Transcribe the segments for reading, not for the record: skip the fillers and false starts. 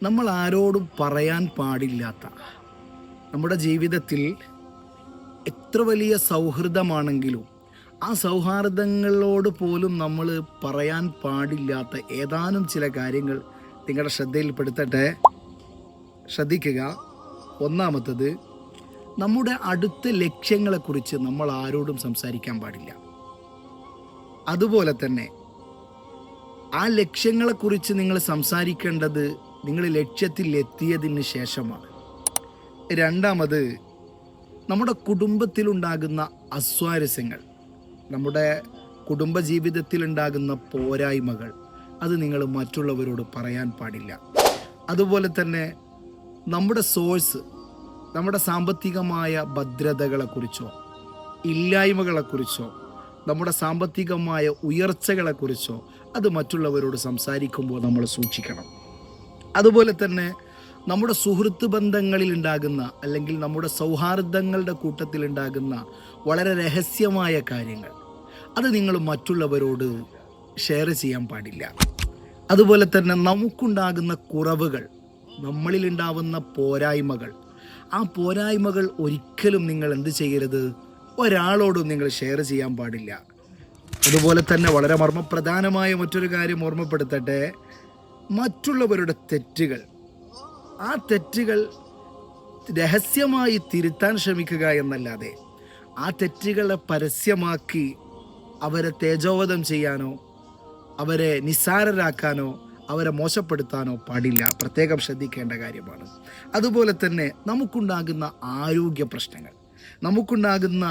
നമ്മൾ ആരോടും പറയാൻ പാടില്ലാത്ത, നമ്മുടെ ജീവിതത്തിൽ എത്ര വലിയ സൗഹൃദമാണെങ്കിലും ആ സൗഹാർദ്ദങ്ങളോട് പോലും നമ്മൾ പറയാൻ പാടില്ലാത്ത ഏതാനും ചില കാര്യങ്ങൾ നിങ്ങളുടെ ശ്രദ്ധയിൽപ്പെടുത്തട്ടെ. ശ്രദ്ധിക്കുക. ഒന്നാമത്തത്, നമ്മുടെ അടുത്ത ലക്ഷ്യങ്ങളെക്കുറിച്ച് നമ്മൾ ആരോടും സംസാരിക്കാൻ പാടില്ല. അതുപോലെ തന്നെ ആ ലക്ഷ്യങ്ങളെക്കുറിച്ച് നിങ്ങൾ സംസാരിക്കേണ്ടത് നിങ്ങൾ ലക്ഷ്യത്തിൽ എത്തിയതിന് ശേഷമാണ്. രണ്ടാമത്, നമ്മുടെ കുടുംബത്തിലുണ്ടാകുന്ന അസ്വാരസ്യങ്ങൾ, നമ്മുടെ കുടുംബജീവിതത്തിലുണ്ടാകുന്ന പോരായ്മകൾ, അത് നിങ്ങൾ മറ്റുള്ളവരോട് പറയാൻ പാടില്ല. അതുപോലെ തന്നെ നമ്മുടെ സോഴ്സ്, നമ്മുടെ സാമ്പത്തികമായ ഭദ്രതകളെക്കുറിച്ചോ ഇല്ലായ്മകളെക്കുറിച്ചോ നമ്മുടെ സാമ്പത്തികമായ ഉയർച്ചകളെക്കുറിച്ചോ അത് മറ്റുള്ളവരോട് സംസാരിക്കുമ്പോൾ നമ്മൾ സൂക്ഷിക്കണം. അതുപോലെ തന്നെ നമ്മുടെ സുഹൃത്ത് ബന്ധങ്ങളിൽ ഉണ്ടാകുന്ന, അല്ലെങ്കിൽ നമ്മുടെ സൗഹാർദ്ദങ്ങളുടെ കൂട്ടത്തിൽ ഉണ്ടാകുന്ന വളരെ രഹസ്യമായ കാര്യങ്ങൾ, അത് നിങ്ങൾ മറ്റുള്ളവരോട് ഷെയർ ചെയ്യാൻ പാടില്ല. അതുപോലെ തന്നെ നമുക്കുണ്ടാകുന്ന കുറവുകൾ, നമ്മളിലുണ്ടാവുന്ന പോരായ്മകൾ, ആ പോരായ്മകൾ ഒരിക്കലും നിങ്ങൾ എന്ത് ചെയ്യരുത്, ഒരാളോടും നിങ്ങൾ ഷെയർ ചെയ്യാൻ പാടില്ല. അതുപോലെ തന്നെ വളരെ മർമ്മപ്രധാനമായ മറ്റൊരു കാര്യം ഓർമ്മപ്പെടുത്തട്ടെ. മറ്റുള്ളവരുടെ തെറ്റുകൾ, ആ തെറ്റുകൾ രഹസ്യമായി തിരുത്താൻ ശ്രമിക്കുക എന്നല്ലാതെ ആ തെറ്റുകളെ പരസ്യമാക്കി അവരെ തേജോവധം ചെയ്യാനോ അവരെ നിസ്സാരരാക്കാനോ അവരെ മോശപ്പെടുത്താനോ പാടില്ല. പ്രത്യേകം ശ്രദ്ധിക്കേണ്ട കാര്യമാണ്. അതുപോലെ തന്നെ നമുക്കുണ്ടാകുന്ന ആരോഗ്യ പ്രശ്നങ്ങൾ, നമുക്കുണ്ടാകുന്ന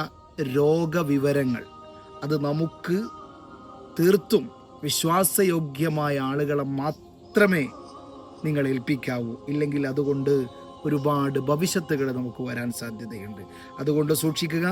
രോഗവിവരങ്ങൾ, അത് നമുക്ക് തീർത്തും വിശ്വാസയോഗ്യമായ ആളുകളെ മാത്രമേ നിങ്ങൾ ഏൽപ്പിക്കാവൂ. ഇല്ലെങ്കിൽ അതുകൊണ്ട് ഒരുപാട് ഭവിഷ്യത്തുകൾ നമുക്ക് വരാൻ സാധ്യതയുണ്ട്. അതുകൊണ്ട് സൂക്ഷിക്കുക.